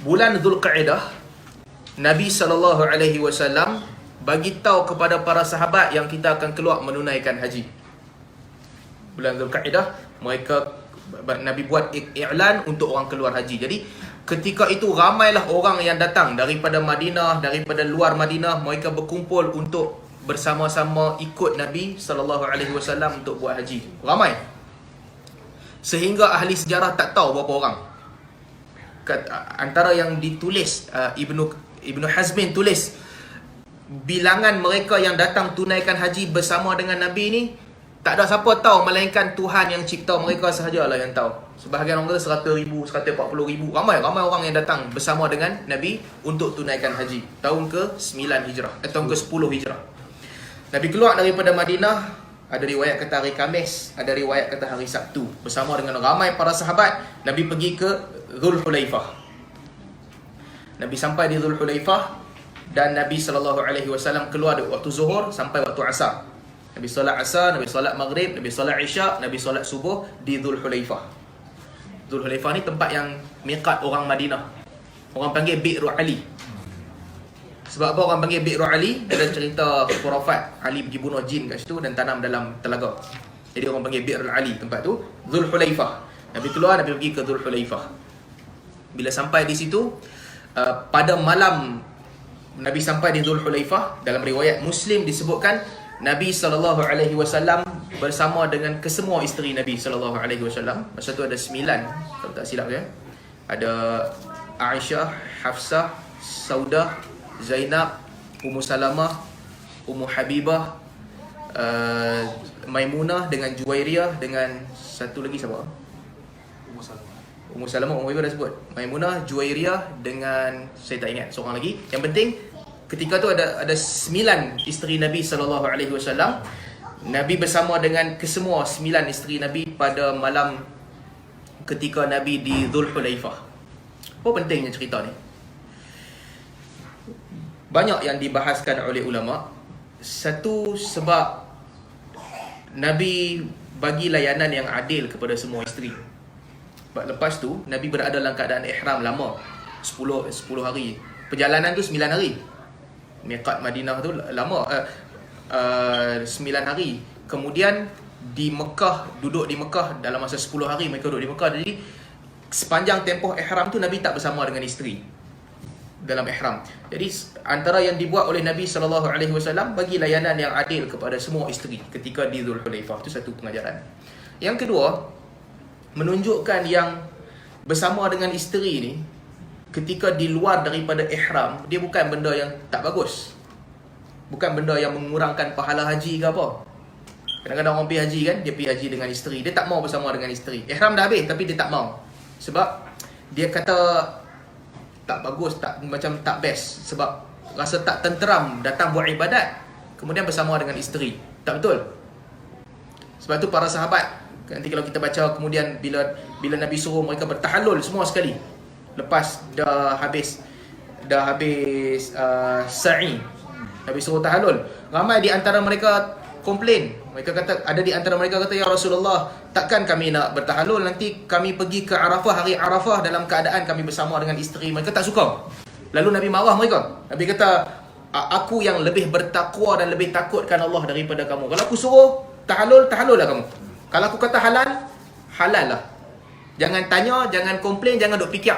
bulan Zulqa'dah, Nabi SAW bagi tahu kepada para sahabat yang kita akan keluar menunaikan haji. Bulan Zulqa'dah, Nabi buat iklan untuk orang keluar haji. Jadi ketika itu ramailah orang yang datang daripada Madinah, daripada luar Madinah, mereka berkumpul untuk bersama-sama ikut Nabi SAW untuk buat haji. Ramai. Sehingga ahli sejarah tak tahu berapa orang. Antara yang ditulis, Ibnu Hazmin tulis, bilangan mereka yang datang tunaikan haji bersama dengan Nabi ni, tak ada siapa tahu melainkan Tuhan yang cipta mereka sahajalah yang tahu. Sebahagian orang kata 100,000, 140,000. Ramai orang yang datang bersama dengan Nabi untuk tunaikan haji. Tahun ke-9 Hijrah, tahun ke-10 Hijrah. Nabi keluar daripada Madinah, ada riwayat kata hari Khamis, ada riwayat kata hari Sabtu. Bersama dengan ramai para sahabat, Nabi pergi ke Zulhulaifah. Nabi sampai di Zulhulaifah dan Nabi SAW keluar dari waktu zuhur sampai waktu asar. Nabi solat asar, Nabi solat maghrib, Nabi solat isyak, Nabi solat subuh di Zulhulaifah. Zulhulaifah ni tempat yang miqat orang Madinah. Orang panggil Bi'ru Ali. Sebab apa orang panggil Bi'ru Ali? Ada cerita khurafat, Ali pergi bunuh jin kat situ dan tanam dalam telaga. Jadi orang panggil Bi'ru Ali tempat tu. Zulhulaifah. Nabi keluar, Nabi pergi ke Zulhulaifah. Bila sampai di situ, pada malam Nabi sampai di Zulhulaifah, dalam riwayat Muslim disebutkan Nabi SAW bersama dengan kesemua isteri Nabi SAW. Masa tu ada 9, kalau tak silap ya. Ada Aisyah, Hafsah, Saudah, Zainab, Ummu Salamah, Ummu Habibah, Maimunah dengan Juwairiyah, dengan satu lagi siapa? Ummu Salamah, Ummu Habibah dah sebut. Maimunah, Juwairiyah dengan saya tak ingat seorang lagi. Yang penting ketika tu ada 9 isteri Nabi SAW. Nabi bersama dengan kesemua 9 isteri Nabi pada malam ketika Nabi di Zulhulaifah. Apa pentingnya cerita ni? Banyak yang dibahaskan oleh ulama. Satu, sebab Nabi bagi layanan yang adil kepada semua isteri. Sebab lepas tu Nabi berada dalam keadaan ihram lama, 10 hari. Perjalanan tu 9 hari. Miqat Madinah tu lama, 9 hari. Kemudian di Mekah, duduk di Mekah dalam masa 10 hari mereka duduk di Mekah. Jadi sepanjang tempoh ihram tu Nabi tak bersama dengan isteri dalam ihram. Jadi antara yang dibuat oleh Nabi SAW, bagi layanan yang adil kepada semua isteri ketika di Zulhulaifah. Itu satu pengajaran. Yang kedua, menunjukkan yang bersama dengan isteri ni ketika di luar daripada ihram, dia bukan benda yang tak bagus. Bukan benda yang mengurangkan pahala haji ke apa. Kadang-kadang orang pergi haji kan, dia pergi haji dengan isteri, dia tak mau bersama dengan isteri. Ihram dah habis tapi dia tak mau. Sebab dia kata tak bagus, macam tak best. Sebab rasa tak tenteram datang buat ibadat kemudian bersama dengan isteri. Tak betul. Sebab tu para sahabat, nanti kalau kita baca kemudian bila Nabi suruh mereka bertahallul semua sekali, lepas dah habis sa'i, Nabi suruh tahallul, ramai di antara mereka komplain. Mereka kata, ada di antara mereka kata, ya Rasulullah, takkan kami nak bertahallul, nanti kami pergi ke Arafah, hari Arafah dalam keadaan kami bersama dengan isteri. Mereka tak suka. Lalu Nabi marah mereka. Nabi kata, aku yang lebih bertakwa dan lebih takutkan Allah daripada kamu. Kalau aku suruh tahallul, tahallul lah kamu. Kalau aku kata halal, halal lah. Jangan tanya, jangan komplain, jangan duk fikir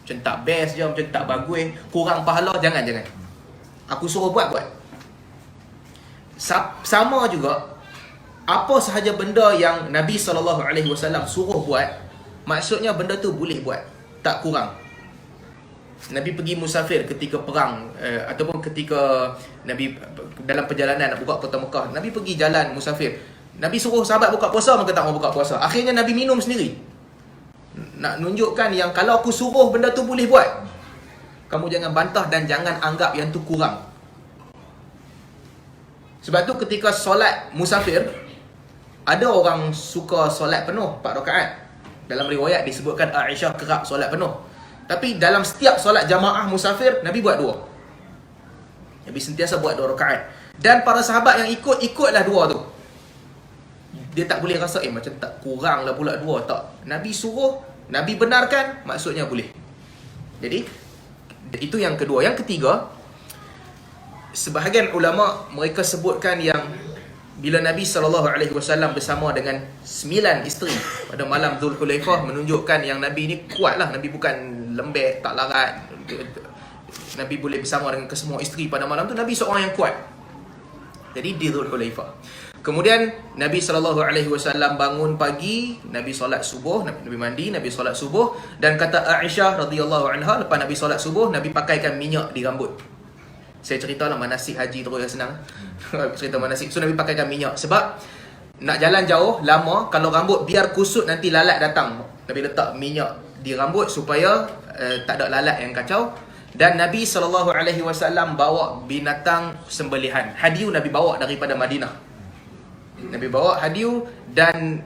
macam tak best je, macam tak bagus, kurang pahala. Jangan. Aku suruh buat. Sama juga, apa sahaja benda yang Nabi SAW suruh buat, maksudnya benda tu boleh buat, tak kurang. Nabi pergi musafir ketika perang, ataupun ketika Nabi dalam perjalanan nak buka kota Mekah, Nabi pergi jalan musafir. Nabi suruh sahabat buka puasa, mereka tak mau buka puasa. Akhirnya Nabi minum sendiri. Nak nunjukkan yang kalau aku suruh benda tu boleh buat, kamu jangan bantah dan jangan anggap yang tu kurang. Sebab tu ketika solat musafir, ada orang suka solat penuh 4 rakaat. Dalam riwayat disebutkan Aisyah kerap solat penuh. Tapi dalam setiap solat jamaah musafir, Nabi buat 2. Nabi sentiasa buat 2 rakaat. Dan para sahabat yang ikutlah 2 tu. Dia tak boleh rasa macam tak kurang lah pula 2. Tak. Nabi suruh, Nabi benarkan, maksudnya boleh. Jadi itu yang kedua. Yang ketiga, sebahagian ulama mereka sebutkan yang bila Nabi SAW bersama dengan 9 isteri pada malam Zulhulaifah, menunjukkan yang Nabi ni kuat lah. Nabi bukan lembek, tak larat. Nabi boleh bersama dengan kesemua isteri pada malam tu. Nabi seorang yang kuat. Jadi di Zulhulaifah. Kemudian Nabi SAW bangun pagi, Nabi solat subuh, Nabi mandi, Nabi solat subuh. Dan kata Aisyah radhiyallahu anha, lepas Nabi solat subuh, Nabi pakaikan minyak di rambut. Saya cerita lah manasik haji terus yang senang. Cerita manasik. So Nabi pakaikan minyak. Sebab nak jalan jauh, lama, kalau rambut biar kusut nanti lalat datang. Nabi letak minyak di rambut supaya tak ada lalat yang kacau. Dan Nabi SAW bawa binatang sembelihan. Hadiu Nabi bawa daripada Madinah. Nabi bawa hadiu, dan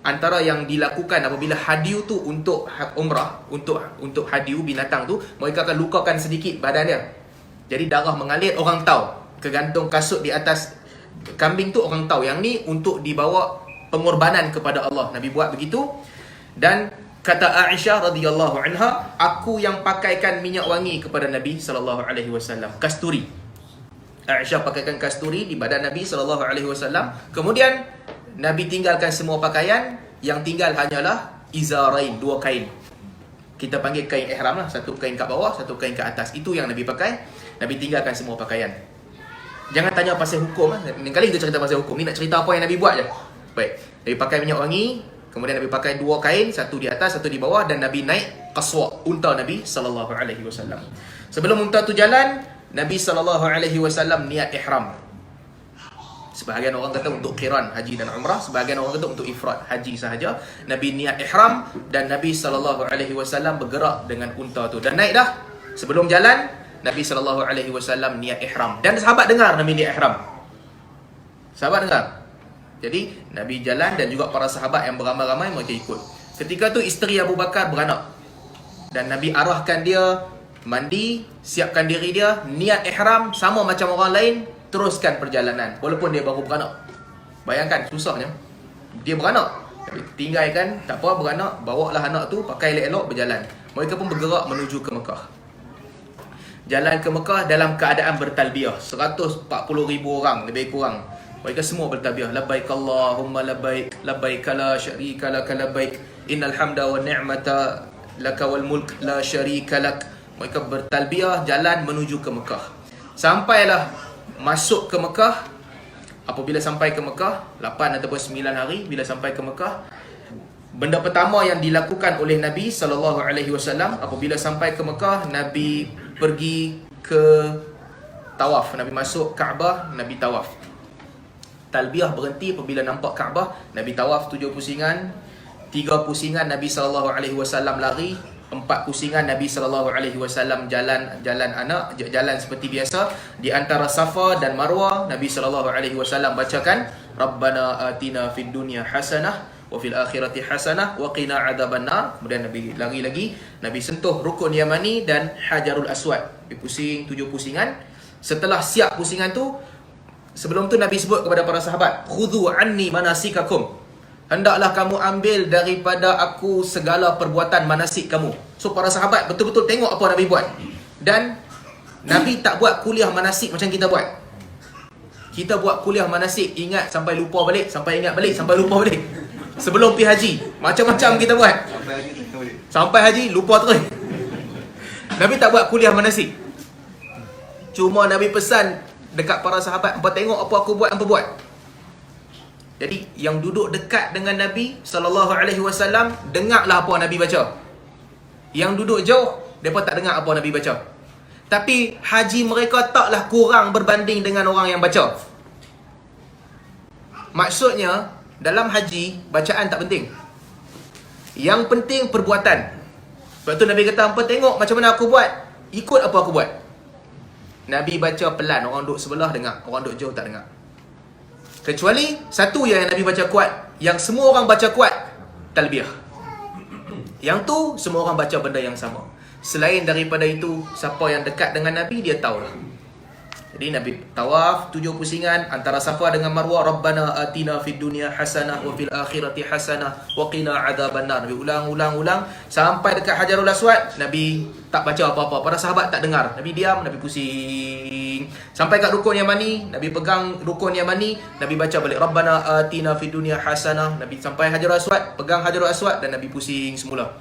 antara yang dilakukan apabila hadiu tu untuk umrah, untuk hadiu binatang tu, mereka akan lukakan sedikit badan dia. Jadi darah mengalir, orang tahu. Kegantung kasut di atas kambing tu, orang tahu yang ni untuk dibawa pengorbanan kepada Allah. Nabi buat begitu. Dan kata Aisyah radhiyallahu anha, aku yang pakaikan minyak wangi kepada Nabi SAW, kasturi. Aisyah pakaikan kasturi di badan Nabi SAW. Kemudian Nabi tinggalkan semua pakaian, yang tinggal hanyalah izarain, 2 kain. Kita panggil kain ihram lah, satu kain kat bawah, satu kain kat atas. Itu yang Nabi pakai. Nabi tinggalkan semua pakaian. Jangan tanya pasal hukum lah. Lain kali kita cerita pasal hukum. Ni nak cerita apa yang Nabi buat je. Baik. Nabi pakai minyak wangi, kemudian Nabi pakai 2 kain, satu di atas, satu di bawah, dan Nabi naik qaswa, unta Nabi SAW. Sebelum unta tu jalan, Nabi SAW niat ihram. Sebahagian orang kata untuk qiran, haji dan umrah. Sebahagian orang kata untuk ifrad, haji sahaja. Nabi niat ihram, dan Nabi SAW bergerak dengan unta tu. Dan naik dah. Sebelum jalan, Nabi SAW niat ihram. Dan sahabat dengar Nabi niat ihram. Sahabat dengar. Jadi Nabi jalan, dan juga para sahabat yang beramai-ramai mereka ikut. Ketika tu isteri Abu Bakar beranak. Dan Nabi arahkan dia mandi, siapkan diri dia, niat ihram sama macam orang lain, teruskan perjalanan walaupun dia baru beranak. Bayangkan susahnya. Dia beranak, Nabi tinggalkan, tak apa, beranak, bawalah anak tu, pakai elok-elok, berjalan. Mereka pun bergerak menuju ke Mekah. Jalan ke Mekah dalam keadaan bertalbiyah. 140,000 orang lebih kurang. Mereka semua bertalbiyah. Labbaik Allahumma labbaik, labbaik la syarika lak, labbaik, innal hamda wa ni'mata laka wal mulk la syarika lak. Mereka bertalbiyah jalan menuju ke Mekah. Sampailah masuk ke Mekah. Apabila sampai ke Mekah, 8 ataupun 9 hari bila sampai ke Mekah, benda pertama yang dilakukan oleh Nabi SAW apabila sampai ke Mekah, Nabi pergi ke tawaf. Nabi masuk Kaabah, Nabi tawaf. Talbiyah berhenti apabila nampak Kaabah. Nabi tawaf 7 pusingan. 3 pusingan Nabi SAW lari. 4 pusingan Nabi SAW jalan anak, jalan seperti biasa. Di antara Safa dan Marwah, Nabi SAW bacakan Rabbana atina fid dunya hasanah wa fil akhirati hasanah wa qina adzabannar. Kemudian Nabi lari lagi, Nabi sentuh Rukun Yamani dan Hajarul Aswad. Nabi pusing 7 pusingan. Setelah siap pusingan tu, sebelum tu Nabi sebut kepada para sahabat, khudhu anni manasikakum. Hendaklah kamu ambil daripada aku segala perbuatan manasik kamu. So para sahabat betul-betul tengok apa Nabi buat. Dan Nabi tak buat kuliah manasik macam kita buat. Kita buat kuliah manasik, ingat sampai lupa balik, sampai ingat balik, sampai lupa balik. Sebelum pergi haji, macam-macam kita buat. Sampai haji lupa terus. Nabi tak buat kuliah manasik. Cuma Nabi pesan dekat para sahabat, hampa tengok apa aku buat, hampa buat. Jadi yang duduk dekat dengan Nabi SAW, dengarlah apa Nabi baca. Yang duduk jauh, mereka tak dengar apa Nabi baca. Tapi haji mereka taklah kurang berbanding dengan orang yang baca. Maksudnya, dalam haji, bacaan tak penting. Yang penting perbuatan. Sebab tu Nabi kata, hampa tengok macam mana aku buat, ikut apa aku buat. Nabi baca pelan, orang duduk sebelah dengar, orang duduk jauh tak dengar. Kecuali satu yang Nabi baca kuat, yang semua orang baca kuat, talbiyah. Yang tu semua orang baca benda yang sama. Selain daripada itu, siapa yang dekat dengan Nabi, dia tahulah. Jadi Nabi tawaf 7 pusingan antara Safa dengan Marwah. Rabbana atina fid dunya hasanah wa fil akhirati hasanah wa qina adzabannar. Nabi ulang sampai dekat Hajarul Aswad. Nabi tak baca apa-apa. Para sahabat tak dengar. Nabi diam, Nabi pusing. Sampai kat rukun Yamani, Nabi pegang rukun Yamani, Nabi baca balik Rabbana atina fid dunya hasanah. Nabi sampai Hajarul Aswad, pegang Hajarul Aswad dan Nabi pusing semula.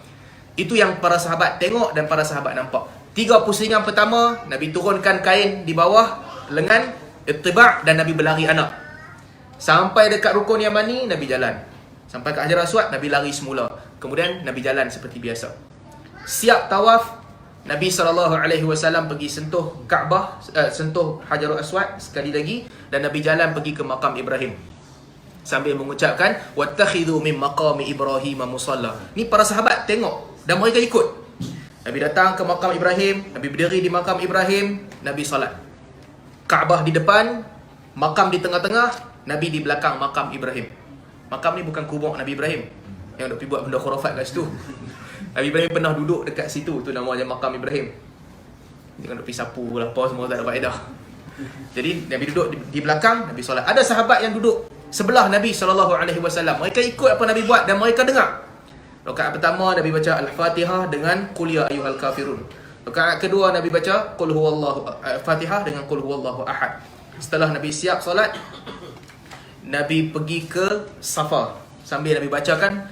Itu yang para sahabat tengok dan para sahabat nampak. 3 pusingan pertama, Nabi turunkan kain di bawah lengan, ittiba' dan Nabi berlari anak. Sampai dekat rukun Yamani, Nabi jalan. Sampai ke Hajar Aswad, Nabi lari semula. Kemudian Nabi jalan seperti biasa. Siap tawaf, Nabi SAW pergi sentuh Kaabah, sentuh Hajarul Aswad sekali lagi, dan Nabi jalan pergi ke makam Ibrahim sambil mengucapkan wattakhidhu min maqami Ibrahim musalla. Ni para sahabat tengok dan mereka ikut. Nabi datang ke makam Ibrahim, Nabi berdiri di makam Ibrahim, Nabi solat. Kaabah di depan, makam di tengah-tengah, Nabi di belakang makam Ibrahim. Makam ni bukan kubur Nabi Ibrahim yang duk pergi buat benda khurafat kat situ. Nabi Ibrahim pernah duduk dekat situ, tu nama dia makam Ibrahim. Jangan duk pergi sapu lah, apa semua tak ada faedah. Jadi Nabi duduk di belakang, Nabi solat. Ada sahabat yang duduk sebelah Nabi SAW. Mereka ikut apa Nabi buat dan mereka dengar. Rakaat pertama Nabi baca Al-Fatihah dengan Qul ya ayyuhal kafirun. Rakaat kedua Nabi baca Qul huwallahu Fatihah dengan Qul huwallahu ahad. Setelah Nabi siap solat, Nabi pergi ke Safa sambil Nabi bacakan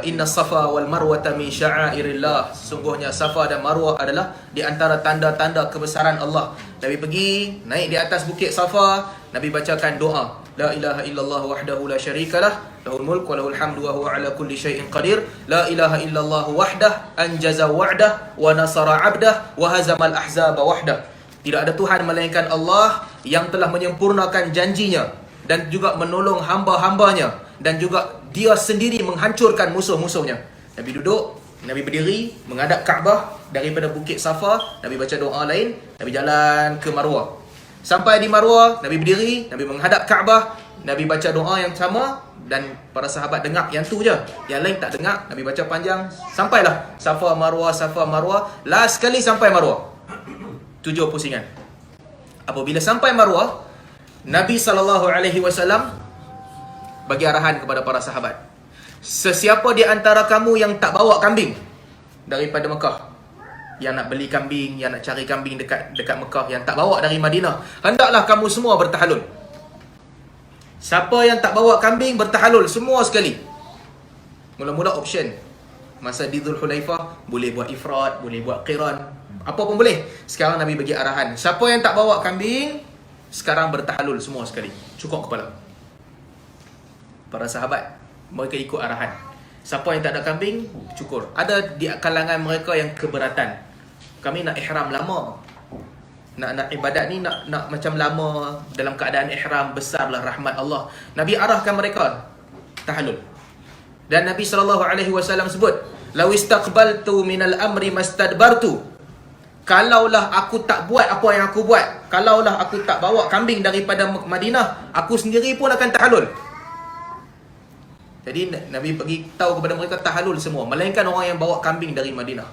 Inna Safa wal Marwata min sya'airillah. Sesungguhnya Safa dan Marwah adalah di antara tanda-tanda kebesaran Allah. Nabi pergi naik di atas bukit Safa, Nabi bacakan doa La ilaha illallah wahdahu la syarikalah lahul mulk wa lahul hamdu wa huwa ala kulli syai'in qadir. La ilaha illallah wahdah anjaza wa'dah wa nasara 'abdah wa hazamal ahzaba wahdah. Tidak ada Tuhan melainkan Allah yang telah menyempurnakan janjinya dan juga menolong hamba-hambanya, dan juga dia sendiri menghancurkan musuh-musuhnya. Nabi duduk, Nabi berdiri menghadap Kaabah daripada bukit Safa, Nabi baca doa lain, Nabi jalan ke Marwah. Sampai di Marwah, Nabi berdiri, Nabi menghadap Kaabah, Nabi baca doa yang sama, dan para sahabat dengar yang tu je. Yang lain tak dengar, Nabi baca panjang. Sampailah Safa Marwah, Safa Marwah. Last sekali sampai Marwah. 7 pusingan. Apabila sampai Marwah, Nabi SAW bagi arahan kepada para sahabat. Sesiapa di antara kamu yang tak bawa kambing daripada Mekah, yang nak beli kambing, yang nak cari kambing dekat Mekah, yang tak bawa dari Madinah, hendaklah kamu semua bertahalul. Siapa yang tak bawa kambing, bertahalul semua sekali. Mula-mula option. Masa di Dhul Hulaifah, boleh buat ifrat, boleh buat qiran, apa pun boleh. Sekarang Nabi bagi arahan, siapa yang tak bawa kambing, sekarang bertahalul semua sekali. Cukup kepala. Para sahabat, mereka ikut arahan. Siapa yang tak ada kambing, cukur. Ada di kalangan mereka yang keberatan. Kami nak ihram lama. Nak ibadat ni nak macam lama dalam keadaan ihram, besarlah rahmat Allah. Nabi arahkan mereka tahallul. Dan Nabi SAW sebut, "Law istaqbaltu minal amri mastadbartu." Kalaulah aku tak buat apa yang aku buat, kalaulah aku tak bawa kambing daripada Madinah, aku sendiri pun akan tahallul. Jadi Nabi bagi tahu kepada mereka tahallul semua, melainkan orang yang bawa kambing dari Madinah.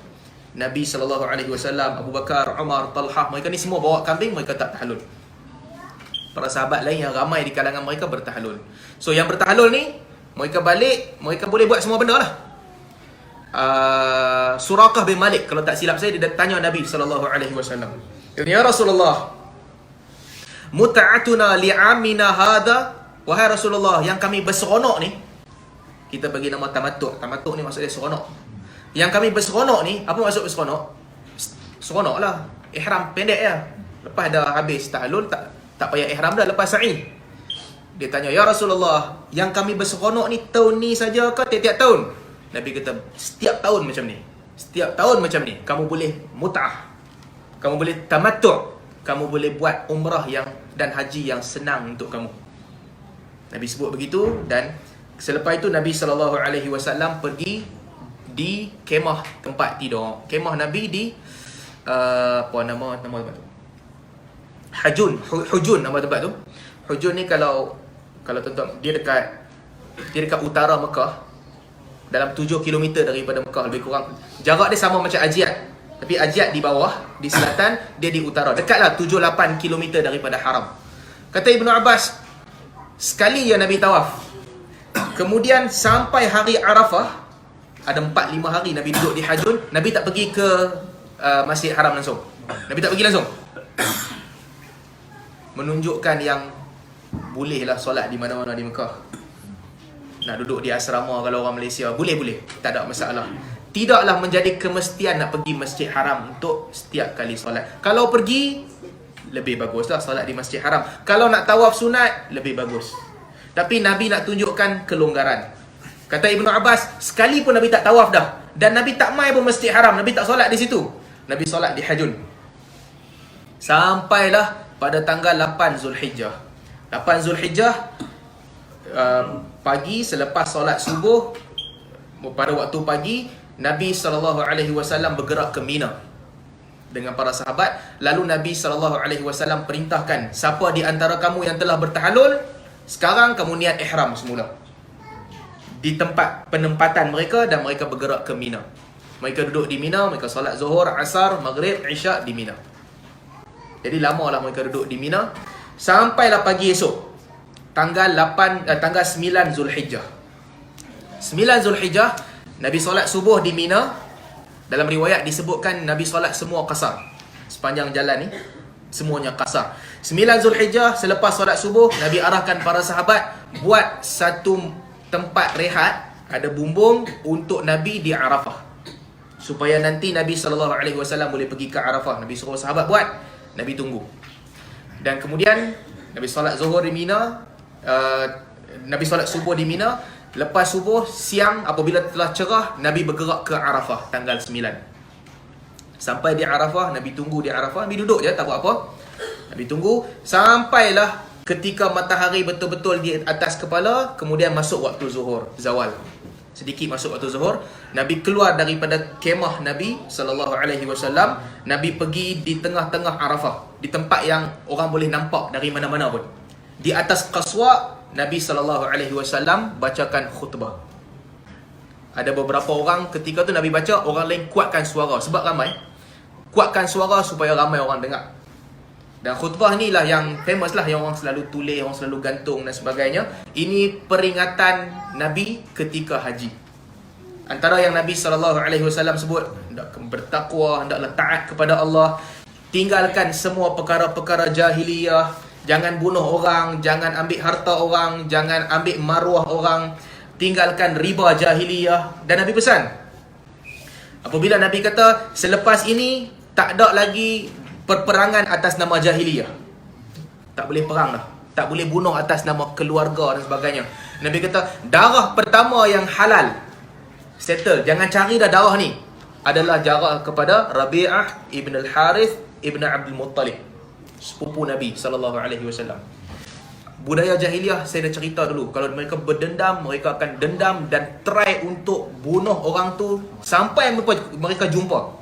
Nabi SAW, Abu Bakar, Umar, Talhah, mereka ni semua bawa kambing, mereka tak tahallul. Para sahabat lain yang ramai di kalangan mereka bertahallul. So yang bertahallul ni, mereka balik, mereka boleh buat semua benda lah. Suraqah bin Malik, kalau tak silap saya, dia tanya Nabi SAW, "Ya Rasulullah, muta'atuna li'amina hadha." Wahai Rasulullah, yang kami berseronok ni, kita bagi nama tamattu'. Tamattu' ni maksud dia seronok. Yang kami berseronok ni, apa maksud berseronok? Seronok lah, ihram pendek ya. Lepas dah habis tahallul, tak payah ihram dah, lepas sa'i. Dia tanya, "Ya Rasulullah, yang kami berseronok ni tahun ni saja ke tiap-tiap tahun?" Nabi kata, setiap tahun macam ni. Setiap tahun macam ni. Kamu boleh mut'ah, kamu boleh tamattu', kamu boleh buat umrah dan haji yang senang untuk kamu. Nabi sebut begitu. Dan selepas itu Nabi SAW pergi di kemah tempat tidur. Kemah Nabi di apa nama tempat tu? Hujun nama tempat tu. Hujun ni kalau tuan-tuan, dia dekat utara Mekah, dalam 7 km daripada Mekah lebih kurang. Jarak dia sama macam Ajiat. Tapi Ajyad di bawah, di selatan, dia di utara. Dekatlah 7-8 kilometer daripada haram. Kata Ibnu Abbas, sekali ya Nabi tawaf. Kemudian sampai hari Arafah, ada 4-5 hari Nabi duduk di Hajun, Nabi tak pergi ke Masjid Haram langsung. Nabi tak pergi langsung. Menunjukkan yang bolehlah solat di mana-mana di Mekah. Nak duduk di asrama kalau orang Malaysia, boleh-boleh, tak ada masalah. Tidaklah menjadi kemestian nak pergi Masjid Haram untuk setiap kali solat. Kalau pergi, lebih baguslah solat di Masjid Haram. Kalau nak tawaf sunat, lebih bagus. Tapi Nabi nak tunjukkan kelonggaran. Kata Ibnu Abbas, sekali pun Nabi tak tawaf dah. Dan Nabi tak mai pun Masjid Haram, Nabi tak solat di situ. Nabi solat di Hajun. Sampailah pada tanggal 8 Zulhijjah. 8 Zulhijjah, pagi selepas solat subuh, pada waktu pagi, Nabi SAW bergerak ke Mina dengan para sahabat. Lalu Nabi SAW perintahkan, siapa di antara kamu yang telah bertahalul, sekarang kamu niat ihram semula di tempat penempatan mereka, dan mereka bergerak ke Mina. Mereka duduk di Mina, mereka solat Zuhur, Asar, Maghrib, Isyak di Mina. Jadi lamalah mereka duduk di Mina sampailah pagi esok tanggal 9 Zulhijjah. 9 Zulhijjah Nabi solat subuh di Mina. Dalam riwayat disebutkan Nabi solat semua qasar. Sepanjang jalan ni semuanya qasar. 9 Zulhijjah selepas solat subuh, Nabi arahkan para sahabat buat satu tempat rehat, ada bumbung untuk Nabi di Arafah, supaya nanti Nabi SAW boleh pergi ke Arafah. Nabi suruh sahabat buat, Nabi tunggu. Dan kemudian Nabi solat Zuhur di Mina, Nabi solat subuh di Mina. Lepas subuh, siang apabila telah cerah, Nabi bergerak ke Arafah tanggal 9. Sampai di Arafah, Nabi tunggu di Arafah. Nabi duduk je, tak buat apa. Nabi tunggu sampailah ketika matahari betul-betul di atas kepala. Kemudian masuk waktu zuhur, zawal. Sedikit masuk waktu zuhur, Nabi keluar daripada kemah Nabi SAW. Nabi pergi di tengah-tengah Arafah, di tempat yang orang boleh nampak dari mana-mana pun. Di atas Qaswa, Nabi SAW bacakan khutbah. Ada beberapa orang ketika tu Nabi baca, orang lain kuatkan suara. Sebab ramai, kuatkan suara supaya ramai orang dengar. Dan khutbah ni lah yang famous lah, yang orang selalu tulis, orang selalu gantung dan sebagainya. Ini peringatan Nabi ketika haji. Antara yang Nabi SAW sebut, hendak bertakwa, hendaklah taat kepada Allah, tinggalkan semua perkara-perkara jahiliyah, jangan bunuh orang, jangan ambil harta orang, jangan ambil maruah orang, tinggalkan riba jahiliyah. Dan Nabi pesan, apabila Nabi kata, selepas ini tak ada lagi perperangan atas nama jahiliyah. Tak boleh perang dah, tak boleh bunuh atas nama keluarga dan sebagainya. Nabi kata, darah pertama yang halal, settle, jangan cari dah darah ni, adalah darah kepada Rabi'ah ibn al-Harith ibn Abdul Muttalib, sepupu Nabi SAW. Budaya jahiliah saya dah cerita dulu. Kalau mereka berdendam, mereka akan dendam dan try untuk bunuh orang tu sampai mereka jumpa.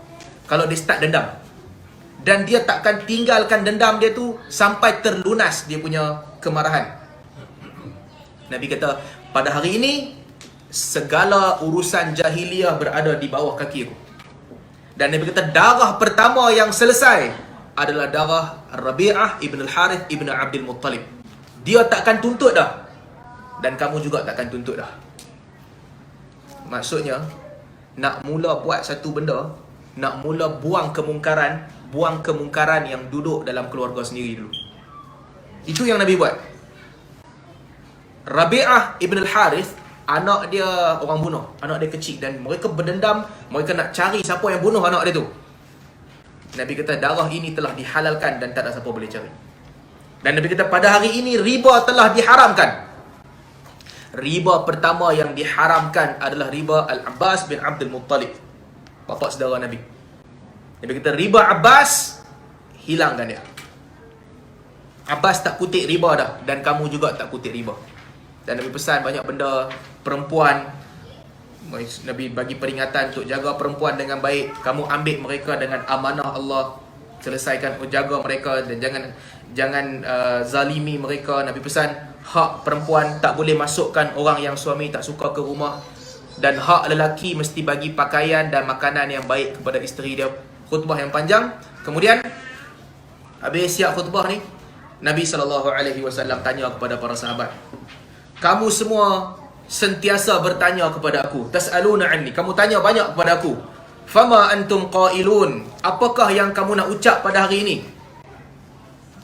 Kalau dia start dendam, dan dia takkan tinggalkan dendam dia tu sampai terlunas dia punya kemarahan. Nabi kata, pada hari ini segala urusan jahiliah berada di bawah kaki aku. Dan Nabi kata, darah pertama yang selesai adalah darah Rabi'ah ibn al-Harith ibn Abdul Muttalib. Dia takkan tuntut dah, dan kamu juga takkan tuntut dah. Maksudnya, nak mula buat satu benda, nak mula buang kemungkaran yang duduk dalam keluarga sendiri dulu. Itu yang Nabi buat. Rabi'ah ibn al-Harith, anak dia orang bunuh, anak dia kecil, dan mereka berdendam, mereka nak cari siapa yang bunuh anak dia tu. Nabi kata, darah ini telah dihalalkan dan tak ada siapa boleh cari. Dan Nabi kata, pada hari ini riba telah diharamkan. Riba pertama yang diharamkan adalah riba Al-Abbas bin Abdul Muttalib, bapa saudara Nabi. Nabi kata, riba Abbas, hilangkan dia. Abbas tak kutip riba dah, dan kamu juga tak kutip riba. Dan Nabi pesan banyak benda. Perempuan, Nabi bagi peringatan untuk jaga perempuan dengan baik. Kamu ambil mereka dengan amanah Allah, selesaikan, jaga mereka, dan jangan zalimi mereka. Nabi pesan, hak perempuan tak boleh masukkan orang yang suami tak suka ke rumah, dan hak lelaki mesti bagi pakaian dan makanan yang baik kepada isteri dia. khutbah yang panjang. Kemudian habis siap khutbah ni, Nabi SAW tanya kepada para sahabat, kamu semua sentiasa bertanya kepada aku, tas'aluna anni, kamu tanya banyak kepada aku. Fama antum qailun, apakah yang kamu nak ucap pada hari ini?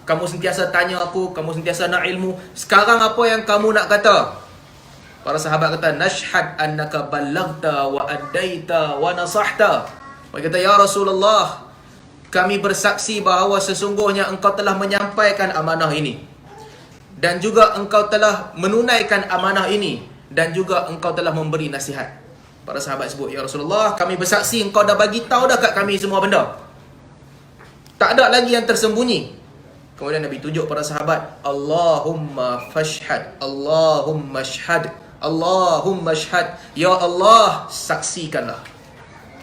Kamu sentiasa tanya aku, kamu sentiasa nak ilmu. Sekarang apa yang kamu nak kata? Para sahabat kata, nashhad annaka ballaghta wa addaita wa nasahta. Mereka kata, ya Rasulullah, kami bersaksi bahawa sesungguhnya engkau telah menyampaikan amanah ini, dan juga engkau telah menunaikan amanah ini, dan juga engkau telah memberi nasihat. Para sahabat sebut, ya Rasulullah, kami bersaksi engkau dah bagi tahu dah kat kami semua benda. Tak ada lagi yang tersembunyi. Kemudian Nabi tunjuk para sahabat, Allahumma fashhad, Allahumma shhad, Allahumma shhad. Ya Allah, saksikanlah.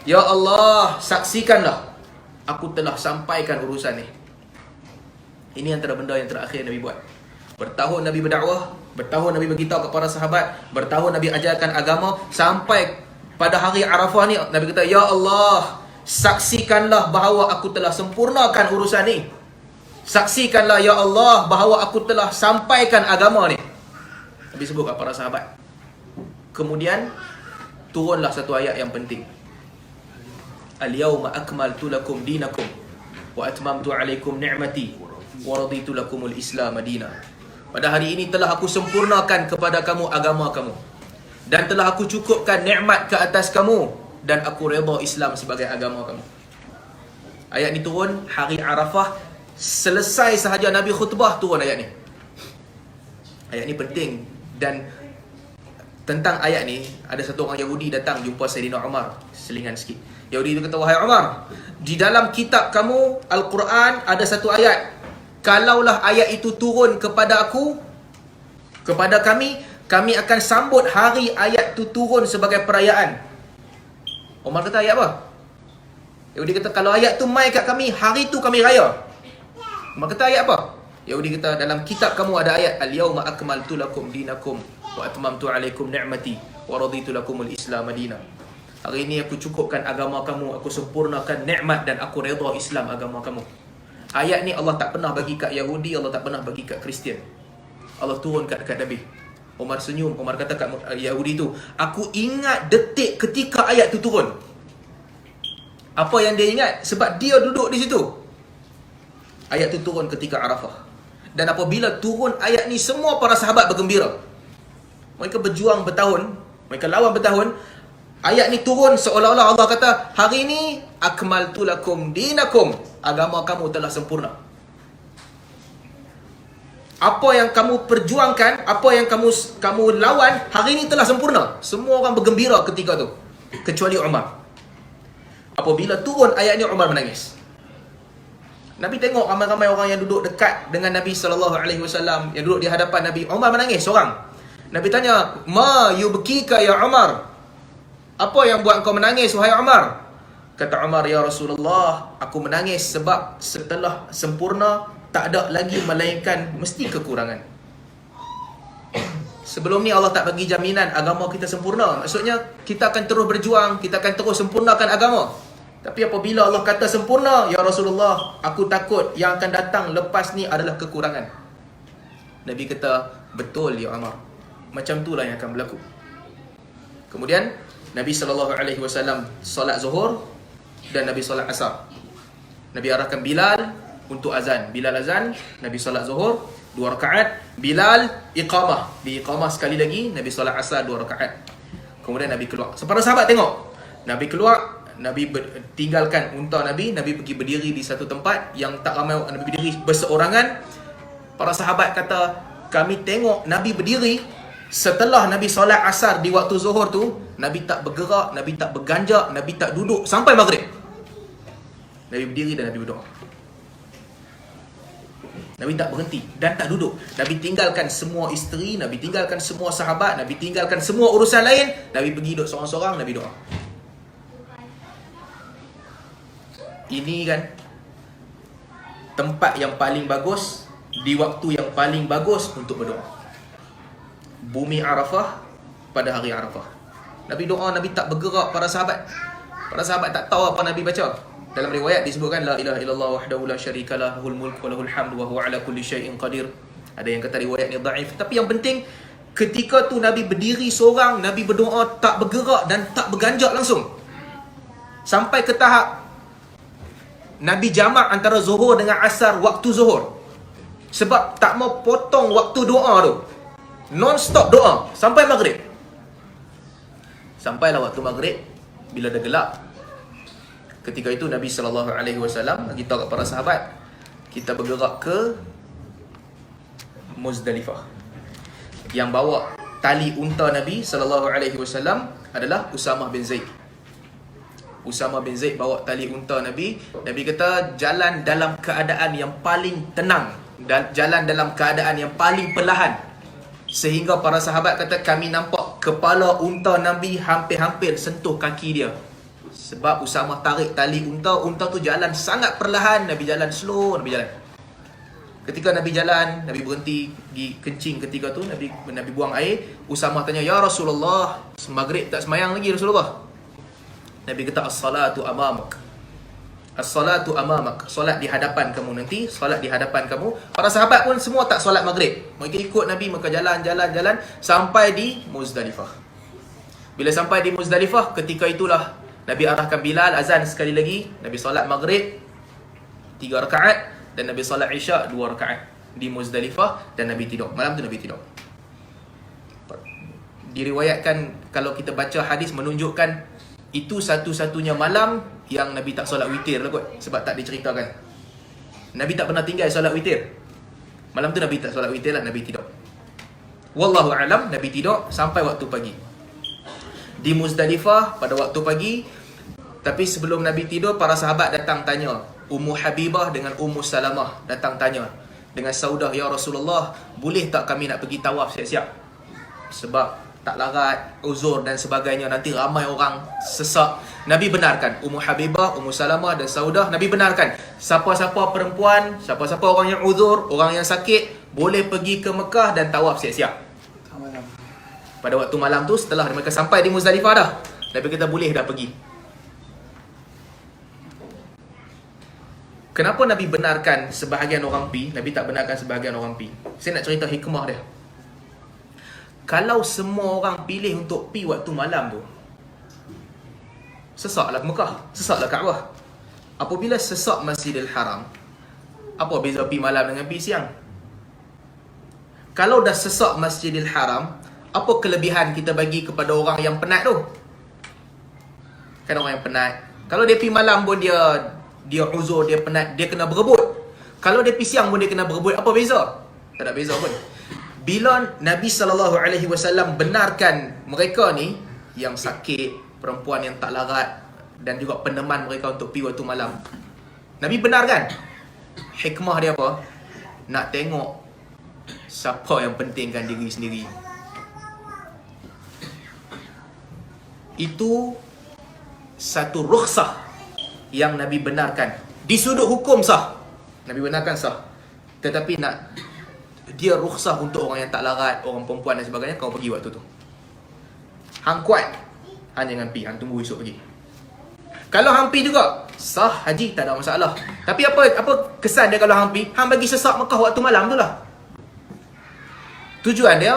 Ya Allah, saksikanlah. Aku telah sampaikan urusan ni. Ini antara benda yang terakhir Nabi buat. Bertahun Nabi berdakwah, bertahun Nabi beritahu kepada sahabat, bertahun Nabi ajarkan agama, sampai pada hari Arafah ni Nabi kata, ya Allah, saksikanlah bahawa aku telah sempurnakan urusan ni. Saksikanlah ya Allah bahawa aku telah sampaikan agama ni. Nabi sebut kepada para sahabat. Kemudian turunlah satu ayat yang penting. Al-yawma akmaltu lakum dinakum wa atmamtu alaikum ni'mati wa raditu lakumul Islam madina. Pada hari ini telah aku sempurnakan kepada kamu agama kamu, dan telah aku cukupkan nikmat ke atas kamu, dan aku redha Islam sebagai agama kamu. Ayat ni turun hari Arafah. Selesai sahaja Nabi khutbah, turun ayat ni. Ayat ni penting. Dan tentang ayat ni, ada satu orang Yahudi datang jumpa Sayyidina Umar. Selingan sikit. Yahudi itu kata, wahai Umar, di dalam kitab kamu Al-Quran ada satu ayat, kalaulah ayat itu turun kepada aku, kepada kami akan sambut hari ayat itu turun sebagai perayaan. Umar kata, ayat apa? Yahudi kata, kalau ayat tu mai kat kami, hari tu kami raya. Umar kata, ayat apa? Yahudi kata, dalam kitab kamu ada ayat, al-yawma akmaltu lakum dinakum wa atmamtu alaikum ni'mati wa raditu lakumul Islam madina. Hari ini aku cukupkan agama kamu, aku sempurnakan nikmat, dan aku redha Islam agama kamu. Ayat ni Allah tak pernah bagi kat Yahudi, Allah tak pernah bagi kat Kristian. Allah turun kat Nabi. Umar senyum, Umar kata kat Yahudi tu, aku ingat detik ketika ayat tu turun. Apa yang dia ingat? Sebab dia duduk di situ. Ayat tu turun ketika Arafah. Dan apabila turun ayat ni, semua para sahabat bergembira. Mereka berjuang bertahun, mereka lawan bertahun. Ayat ni turun seolah-olah Allah kata, hari ni akmaltu lakum dinakum, agama kamu telah sempurna. Apa yang kamu perjuangkan, apa yang kamu lawan, hari ni telah sempurna. Semua orang bergembira ketika tu, kecuali Umar. Apabila turun ayat ni, Umar menangis. Nabi tengok ramai-ramai orang yang duduk dekat dengan Nabi SAW, yang duduk di hadapan Nabi. Umar menangis seorang. Nabi tanya, ma yubkika ya Umar? Apa yang buat kau menangis, wahai Umar? Kata Umar, ya Rasulullah, aku menangis sebab setelah sempurna, tak ada lagi melainkan mesti kekurangan. Sebelum ni Allah tak bagi jaminan agama kita sempurna. Maksudnya, kita akan terus berjuang, kita akan terus sempurnakan agama. Tapi apabila Allah kata sempurna, ya Rasulullah, aku takut yang akan datang lepas ni adalah kekurangan. Nabi kata, betul ya Umar. Macam itulah yang akan berlaku. Kemudian Nabi SAW solat zuhur dan Nabi solat asar. Nabi arahkan Bilal untuk azan. Bilal azan, Nabi solat zuhur 2 rakaat. Bilal iqamah, diiqamah sekali lagi. Nabi solat asar 2 rakaat. Kemudian Nabi keluar. Para sahabat tengok Nabi keluar, Nabi tinggalkan unta Nabi. Nabi pergi berdiri di satu tempat yang tak ramai. Nabi berdiri berseorangan. Para sahabat kata, kami tengok Nabi berdiri. Setelah Nabi solat asar di waktu zuhur tu, Nabi tak bergerak, Nabi tak berganjak, Nabi tak duduk sampai maghrib. Nabi berdiri dan Nabi berdoa. Nabi tak berhenti dan tak duduk. Nabi tinggalkan semua isteri, Nabi tinggalkan semua sahabat, Nabi tinggalkan semua urusan lain. Nabi pergi duduk seorang-seorang, Nabi doa. Ini kan tempat yang paling bagus, di waktu yang paling bagus untuk berdoa. Bumi Arafah pada hari Arafah. Nabi doa, Nabi tak bergerak. Para sahabat tak tahu apa Nabi baca. Dalam riwayat disebutkan la ilaha illallah wahdahu la syarikalah lahul mulku wa lahul hamdu wa huwa ala kulli syai'in qadir. Ada yang kata riwayat ni dhaif, tapi yang penting ketika tu Nabi berdiri seorang, Nabi berdoa tak bergerak dan tak berganjak langsung. Sampai ke tahap Nabi jamak antara zuhur dengan asar waktu zuhur. Sebab tak mau potong waktu doa tu. Non-stop doa sampai maghrib. Sampailah waktu maghrib, bila dah gelap. Ketika itu Nabi SAW bagi tahu kepada para sahabat, kita bergerak ke Muzdalifah. Yang bawa tali unta Nabi SAW adalah Usamah bin Zaid. Usamah bin Zaid bawa tali unta Nabi. Nabi kata jalan dalam keadaan yang paling tenang dan jalan dalam keadaan yang paling perlahan. Sehingga para sahabat kata kami nampak kepala unta Nabi hampir-hampir sentuh kaki dia. Sebab Usamah tarik tali unta, unta tu jalan sangat perlahan, Nabi jalan slow, Nabi jalan. Ketika Nabi jalan, Nabi berhenti pergi kencing ketika tu, Nabi buang air. Usamah tanya, "Ya Rasulullah, maghrib tak semayang lagi Rasulullah?" Nabi kata, "As-salatu amamak." As-salatu amamak. Solat di hadapan kamu nanti, solat di hadapan kamu. Para sahabat pun semua tak solat maghrib. Mereka ikut Nabi, maka jalan sampai di Muzdalifah. Bila sampai di Muzdalifah, ketika itulah Nabi arahkan Bilal azan sekali lagi. Nabi solat maghrib 3 rakaat dan Nabi solat Isya 2 rakaat di Muzdalifah dan Nabi tidur. Malam tu Nabi tidur. Diriwayatkan kalau kita baca hadis menunjukkan itu satu-satunya malam yang Nabi tak solat witir lah kot. Sebab tak diceritakan. Nabi tak pernah tinggal solat witir. Malam tu Nabi tak solat witir lah, Nabi tidur. Wallahu alam, Nabi tidur sampai waktu pagi. Di Muzdalifah pada waktu pagi. Tapi sebelum Nabi tidur, para sahabat datang tanya. Ummu Habibah dengan Ummu Salamah datang tanya dengan Saudah, "Ya Rasulullah, boleh tak kami nak pergi tawaf siap-siap? Sebab tak larat, uzur dan sebagainya, nanti ramai orang sesak." Nabi benarkan. Ummu Habibah, Ummu Salamah dan Saudah, Nabi benarkan. Siapa-siapa perempuan, siapa-siapa orang yang uzur, orang yang sakit, boleh pergi ke Mekah dan tawaf siap-siap. Pada waktu malam tu, setelah mereka sampai di Muzdalifah dah, Nabi kata boleh dah pergi. Kenapa Nabi benarkan sebahagian orang pi, Nabi tak benarkan sebahagian orang pi? Saya nak cerita hikmah dia. Kalau semua orang pilih untuk pi waktu malam tu, sesaklah Mekah, sesaklah Kaabah. Apabila sesak Masjidil Haram, apa beza pi malam dengan pi siang? Kalau dah sesak Masjidil Haram, apa kelebihan kita bagi kepada orang yang penat tu? Kan orang yang penat, kalau dia pi malam pun dia uzur, dia penat, dia kena berebut. Kalau dia pi siang pun dia kena berebut, apa beza? Tak ada beza pun. Bila Nabi SAW benarkan mereka ni, yang sakit, perempuan yang tak larat, dan juga peneman mereka untuk pi waktu malam, Nabi benarkan. Hikmah dia apa? Nak tengok siapa yang pentingkan diri sendiri. Itu satu rukhsah yang Nabi benarkan. Di sudut hukum sah, Nabi benarkan sah. Tetapi nak dia rukhsah untuk orang yang tak larat, orang perempuan dan sebagainya, kau pergi waktu tu. Hang kuat, hang jangan pi, hang tunggu esok pergi. Kalau hang pi juga, sah haji, tak ada masalah. Tapi apa kesan dia kalau hang pi? Hang bagi sesak Mekah waktu malam tu lah. Tujuan dia,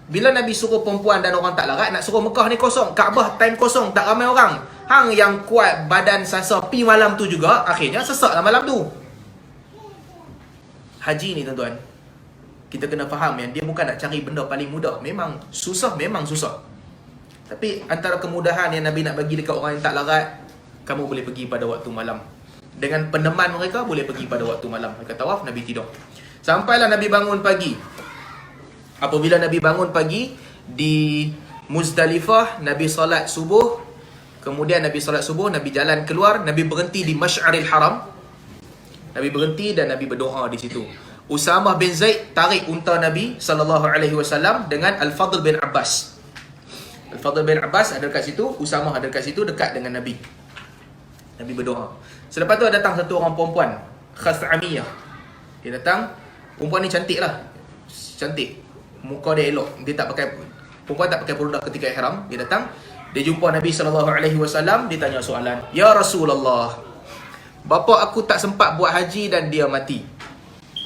bila Nabi suruh perempuan dan orang tak larat, nak suruh Mekah ni kosong, Kaabah time kosong, tak ramai orang. Hang yang kuat badan sasa pi malam tu juga, akhirnya sesaklah malam tu. Haji ni tuan-tuan, kita kena faham yang dia bukan nak cari benda paling mudah. Memang susah, memang susah. Tapi antara kemudahan yang Nabi nak bagi dekat orang yang tak larat, kamu boleh pergi pada waktu malam. Dengan peneman mereka, boleh pergi pada waktu malam. Mereka tawaf, Nabi tidur. Sampailah Nabi bangun pagi. Apabila Nabi bangun pagi, di Muzdalifah, Nabi solat subuh. Kemudian Nabi solat subuh, Nabi jalan keluar, Nabi berhenti di Masy'aril Haram. Nabi berhenti dan Nabi berdoa di situ. Usamah bin Zaid tarik unta Nabi SAW dengan Al-Fadl bin Abbas. Al-Fadl bin Abbas ada dekat situ, Usamah ada dekat situ, dekat dengan Nabi. Nabi berdoa. Selepas tu datang satu orang perempuan, Khas'amiyah. Dia datang, perempuan ni cantik lah. Cantik. Muka dia elok. Dia tak pakai, perempuan tak pakai produk ketika ihram. Dia datang, dia jumpa Nabi SAW, dia tanya soalan. "Ya Rasulullah, bapa aku tak sempat buat haji dan dia mati.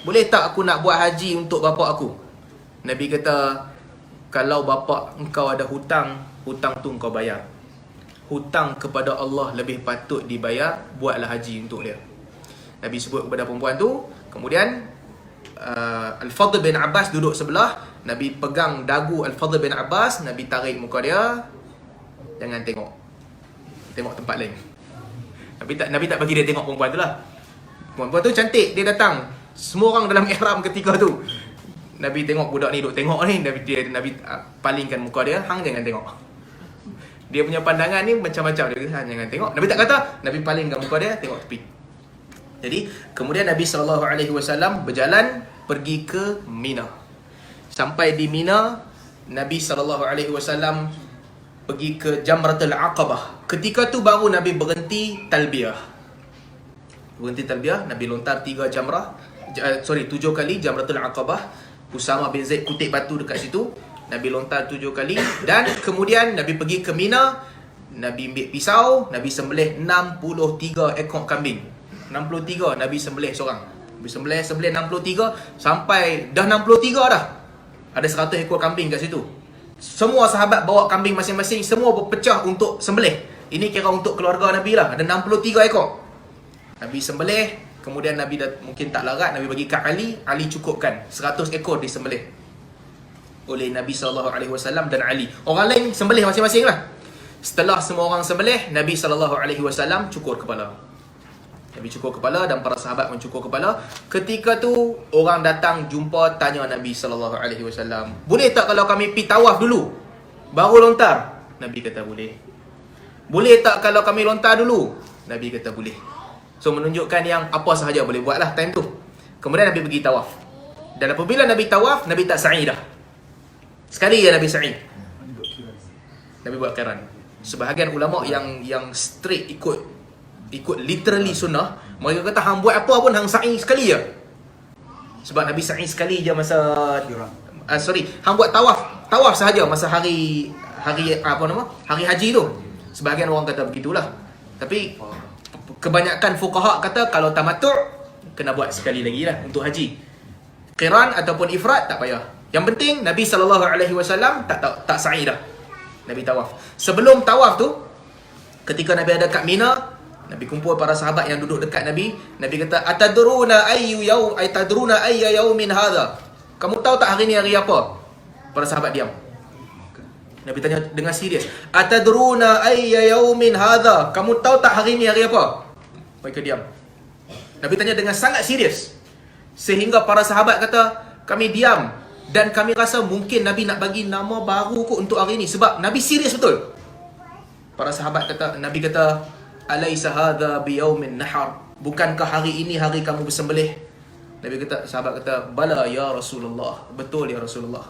Boleh tak aku nak buat haji untuk bapa aku? Nabi kata, kalau bapa engkau ada hutang, hutang tu engkau bayar. Hutang kepada Allah lebih patut dibayar, buatlah haji untuk dia. Nabi sebut kepada perempuan tu. Kemudian Al-Fadl bin Abbas duduk sebelah. Nabi pegang dagu Al-Fadl bin Abbas, Nabi tarik muka dia, jangan tengok, tengok tempat lain. Nabi tak bagi dia tengok perempuan tu lah. Perempuan tu cantik, dia datang, semua orang dalam ihram ketika tu. Nabi tengok budak ni duk tengok ni, Nabi palingkan muka dia, hang jangan tengok. Dia punya pandangan ni macam-macam, dia kata jangan tengok. Nabi tak kata, Nabi palingkan muka dia, tengok tepi. Jadi kemudian Nabi SAW berjalan pergi ke Mina. Sampai di Mina, Nabi SAW pergi ke Jamratul Aqabah. Ketika tu baru Nabi berhenti talbiyah. Nabi lontar 7 kali Jamratul Aqabah. Usama bin Zaid kutip batu dekat situ. Nabi lontar 7 kali. Dan kemudian Nabi pergi ke Mina. Nabi ambil pisau, Nabi sembelih 63 ekor kambing. 63 Nabi sembelih seorang. Nabi sembelih 63 sampai dah 63 dah. Ada 100 ekor kambing kat situ. Semua sahabat bawa kambing masing-masing, semua berpecah untuk sembelih. Ini kira untuk keluarga Nabi lah. Ada 63 ekor. Nabi sembelih, kemudian Nabi dah mungkin tak larat, Nabi bagi kat Ali, Ali cukupkan 100 ekor disembelih oleh Nabi SAW dan Ali. Orang lain sembelih masing-masing lah. Setelah semua orang sembelih, Nabi SAW cukur kepala. Nabi cukur kepala dan para sahabat mencukur kepala. Ketika tu orang datang jumpa, tanya Nabi SAW, boleh tak kalau kami pergi tawaf dulu baru lontar? Nabi kata boleh. Boleh tak kalau kami lontar dulu? Nabi kata boleh. So menunjukkan yang apa sahaja boleh buat lah time tu. Kemudian Nabi pergi tawaf. Dan apabila Nabi tawaf, Nabi tak sa'i dah. Sekali je Nabi sa'i. Nabi buat qiran. Sebahagian ulama yang straight ikut literally sunnah, mereka kata hang buat apa pun hang sa'i sekali je. Sebab Nabi sa'i sekali je masa hang buat tawaf sahaja masa hari haji tu. Sebahagian orang kata begitulah. Tapi kebanyakan fuqaha kata kalau tamattu' kena buat sekali lagi lah untuk haji. Qiran ataupun ifrad tak payah. Yang penting Nabi SAW tak sa'i dah. Nabi tawaf. Sebelum tawaf tu, ketika Nabi ada kat Mina, Nabi kumpul para sahabat yang duduk dekat Nabi. Nabi kata, atadruna ayya yaumin hadha? Kamu tahu tak hari ni hari apa? Para sahabat diam. Nabi tanya dengan serius, atadruna ayya yaumin hadha? Kamu tahu tak hari ni hari apa? Mereka diam. Nabi tanya dengan sangat serius, sehingga para sahabat kata, kami diam dan kami rasa mungkin Nabi nak bagi nama baru kot untuk hari ni, sebab Nabi serius betul. Para sahabat kata, Nabi kata, alaysa hadha biyaumin nahar? Bukankah hari ini hari kamu bersembelih? Nabi kata, sahabat kata, bala ya Rasulullah. Betul ya Rasulullah.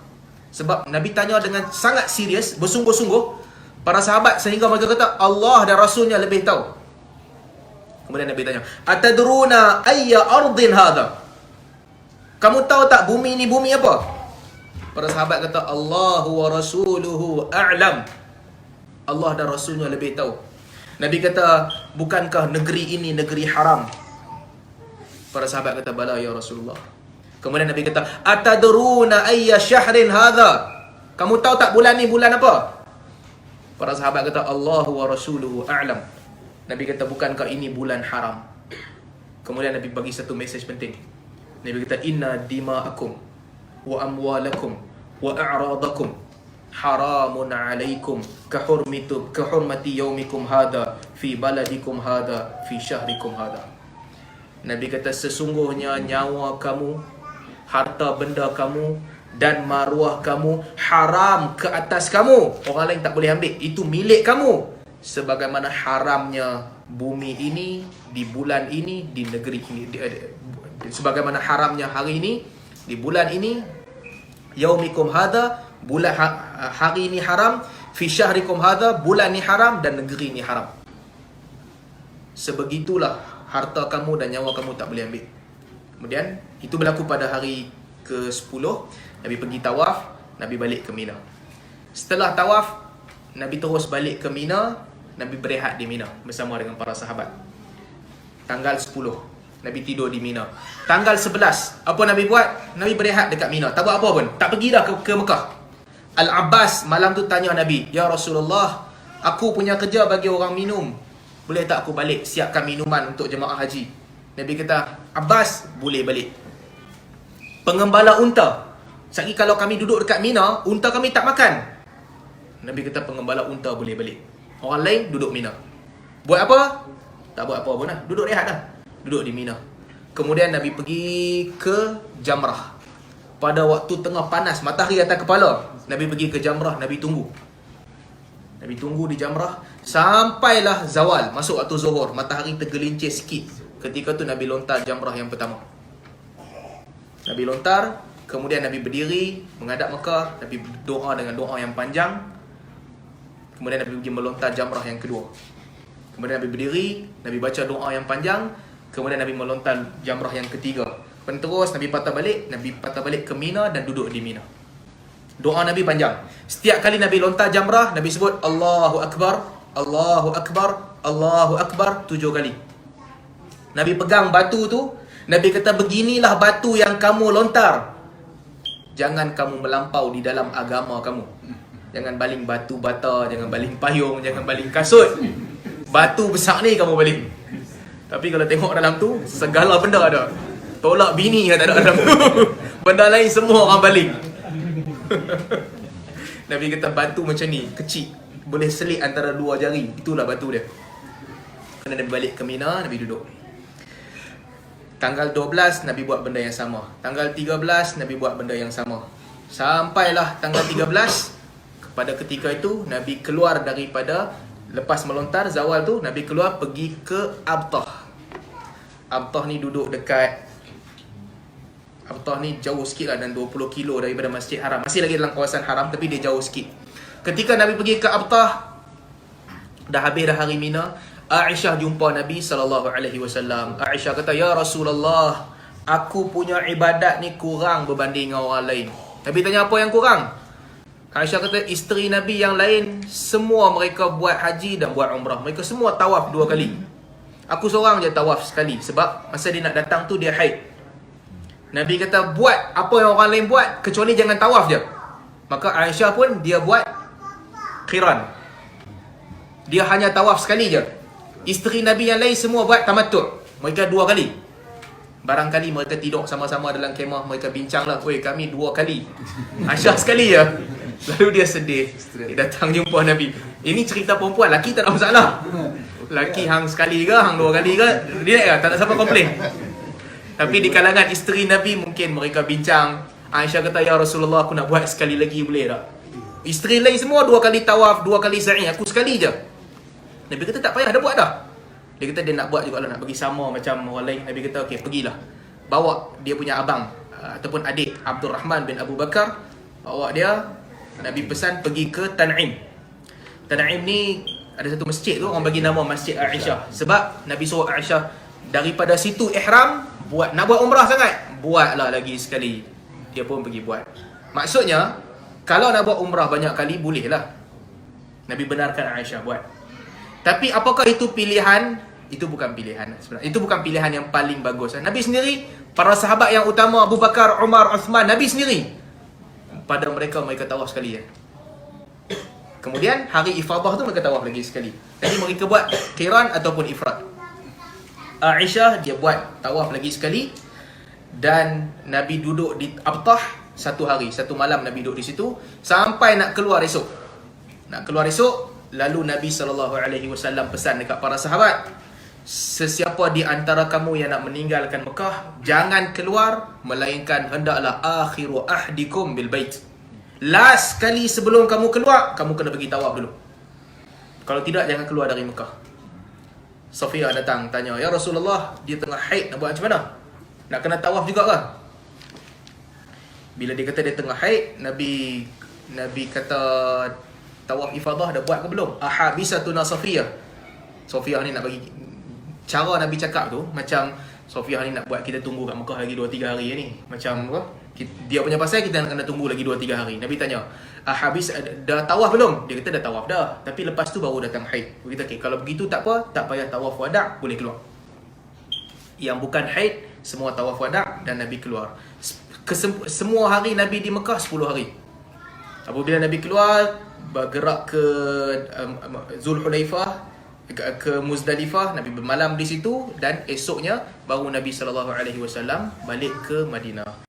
Sebab Nabi tanya dengan sangat serius, bersungguh-sungguh. Para sahabat sehingga mereka kata, Allah dan Rasulnya lebih tahu. Kemudian Nabi tanya, atadruna ayya ardin hadha? Kamu tahu tak bumi ni bumi apa? Para sahabat kata, Allahu wa rasuluhu a'lam. Allah dan Rasulnya lebih tahu. Nabi kata, bukankah negeri ini negeri haram? Para sahabat kata, bala ya Rasulullah. Kemudian Nabi kata, atadruna ayya syahrin hadha? Kamu tahu tak bulan ni bulan apa? Para sahabat kata, Allahu wa rasuluhu a'lam. Nabi kata, bukankah ini bulan haram? Kemudian Nabi bagi satu mesej penting. Nabi kata, inna dima'akum wa amwalakum wa a'radakum haramun alaikum kahurmati yaumikum hada fi baladikum hada fi syahrikum hada. Nabi kata, sesungguhnya nyawa kamu, harta benda kamu dan maruah kamu haram ke atas kamu. Orang lain tak boleh ambil. Itu milik kamu. Sebagaimana haramnya bumi ini, di bulan ini, di negeri ini, sebagaimana haramnya hari ini, di bulan ini, yaumikum hadha, bulan hari ini haram, fi syahrikum hadha, bulan ni haram dan negeri ni haram. Sebegitulah harta kamu dan nyawa kamu tak boleh ambil. Kemudian itu berlaku pada hari ke-10. Nabi pergi tawaf, Nabi balik ke Mina. Setelah tawaf, Nabi terus balik ke Mina. Nabi berehat di Mina bersama dengan para sahabat. Tanggal 10 Nabi tidur di Mina. Tanggal 11 apa Nabi buat? Nabi berehat dekat Mina. Tak buat apa pun. Tak pergi dah ke Mekah. Al-Abbas malam tu tanya Nabi, "Ya Rasulullah, aku punya kerja bagi orang minum. Boleh tak aku balik siapkan minuman untuk jemaah haji?" Nabi kata, "Abbas, boleh balik." Pengembala unta. Sekali kalau kami duduk dekat Mina, unta kami tak makan. Nabi kata pengembala unta boleh balik. Orang lain duduk Mina. Buat apa? Tak buat apa pun lah. Duduk rehat dah. Duduk di Mina. Kemudian Nabi pergi ke Jamrah. Pada waktu tengah panas, matahari atas kepala, Nabi pergi ke Jamrah, Nabi tunggu. Nabi tunggu di Jamrah sampailah zawal, masuk waktu zuhur, matahari tergelincir sikit. Ketika tu Nabi lontar Jamrah yang pertama. Nabi lontar, kemudian Nabi berdiri menghadap Mekah, Nabi doa dengan doa yang panjang. Kemudian Nabi pergi melontar Jamrah yang kedua. Kemudian Nabi berdiri, Nabi baca doa yang panjang. Kemudian Nabi melontar Jamrah yang ketiga. Terus Nabi patah balik ke Mina dan duduk di Mina. Doa Nabi panjang. Setiap kali Nabi lontar Jamrah, Nabi sebut Allahu Akbar, Allahu Akbar, Allahu Akbar 7 kali. Nabi pegang batu tu, Nabi kata beginilah batu yang kamu lontar. Jangan kamu melampau di dalam agama kamu. Jangan baling batu bata, jangan baling payung, jangan baling kasut. Batu besar ni kamu baling. Tapi kalau tengok dalam tu, segala benda ada. Tolak bini yang tak ada dalam tu. Benda lain semua orang baling. Nabi kata batu macam ni, kecil, boleh selit antara 2 jari. Itulah batu dia. Kena Nabi balik ke Mina, Nabi duduk. Tanggal 12 Nabi buat benda yang sama. Tanggal 13 Nabi buat benda yang sama. Sampailah tanggal 13. Pada ketika itu Nabi keluar daripada, lepas melontar zawal tu, Nabi keluar pergi ke Abtah. Abtah ni duduk dekat, Abtah ni jauh sikit lah, dan 20 kilo daripada Masjid Haram. Masih lagi dalam kawasan haram, tapi dia jauh sikit. Ketika Nabi pergi ke Abtah, dah habis dah hari Mina, Aisyah jumpa Nabi SAW. Aisyah kata, "Ya Rasulullah, aku punya ibadat ni kurang berbanding dengan orang lain." Nabi tanya, "Apa yang kurang?" Aisyah kata, "Isteri Nabi yang lain, semua mereka buat haji dan buat umrah. Mereka semua tawaf 2 kali. Aku seorang je tawaf sekali. Sebab masa dia nak datang tu dia haid." Nabi kata, "Buat apa yang orang lain buat, kecuali jangan tawaf je." Maka Aisyah pun dia buat qiran. Dia hanya tawaf sekali je. Isteri Nabi yang lain semua buat tamattu'. Mereka 2 kali. Barangkali mereka tidur sama-sama dalam kemah, mereka bincang lah, "Oi, kami 2 kali. Aisyah sekali je." Lalu dia sedih. Dia datang jumpa Nabi. Ini cerita perempuan, laki tak ada masalah. Laki hang sekali ke, hang 2 kali ke, relax lah, tak ada siapa komplain. Tapi di kalangan isteri Nabi mungkin mereka bincang. Aisyah kata, "Ya Rasulullah, aku nak buat sekali lagi, boleh tak?" Isteri lain semua 2 kali tawaf, 2 kali sa'i, aku sekali je. Nabi kata, "Tak payah, dah buat dah." Dia kata dia nak buat juga lah, nak bagi sama macam orang lain. Nabi kata, "Okey, pergilah. Bawa dia punya abang ataupun adik Abdul Rahman bin Abu Bakar. Bawa dia." Nabi pesan pergi ke Tan'im. Tan'im ni ada satu masjid tu, orang bagi nama Masjid Aisyah. Sebab Nabi suruh Aisyah daripada situ ihram, nak buat umrah sangat, buatlah lagi sekali. Dia pun pergi buat. Maksudnya, kalau nak buat umrah banyak kali, bolehlah. Nabi benarkan Aisyah buat. Tapi apakah itu pilihan? Itu bukan pilihan sebenarnya. Itu bukan pilihan yang paling bagus. Nabi sendiri, para sahabat yang utama, Abu Bakar, Umar, Uthman, Nabi sendiri, pada mereka tawaf sekali je. Kemudian hari ifadah tu mereka tawaf lagi sekali. Jadi mereka buat qiran ataupun ifrad. Aisyah dia buat tawaf lagi sekali. Dan Nabi duduk di Abtah 1 hari, 1 malam Nabi duduk di situ sampai nak keluar esok. Lalu Nabi SAW pesan dekat para sahabat, "Sesiapa di antara kamu yang nak meninggalkan Mekah, jangan keluar melainkan hendaklah akhiru ahdikum bil bait. Last kali sebelum kamu keluar, kamu kena pergi tawaf dulu. Kalau tidak, jangan keluar dari Mekah." Safiyah datang tanya, "Ya Rasulullah, dia tengah haid, nak buat macam mana? Nak kena tawaf juga ke?" Bila dia kata dia tengah haid, Nabi kata, "Tawaf ifadah dah buat ke belum?" "Ahabisatuna Safiyah." Safiyah ni nak bagi, cara Nabi cakap tu macam Safiyah ni nak buat kita tunggu kat Mekah lagi 2-3 hari ni. Macam apa? Dia punya pasal kita nak kena tunggu lagi 2-3 hari. Nabi tanya, "Habis dah tawaf belum?" Dia kata dah tawaf dah. Tapi lepas tu baru datang haid. Kita kata, "Okay, kalau begitu tak apa, tak payah tawaf wada', boleh keluar." Yang bukan haid semua tawaf wada' dan Nabi keluar. Semua hari Nabi di Mekah 10 hari. Apabila Nabi keluar, bergerak ke Zulhulaifah, ke Muzdalifah, Nabi bermalam di situ, dan esoknya baru Nabi SAW balik ke Madinah.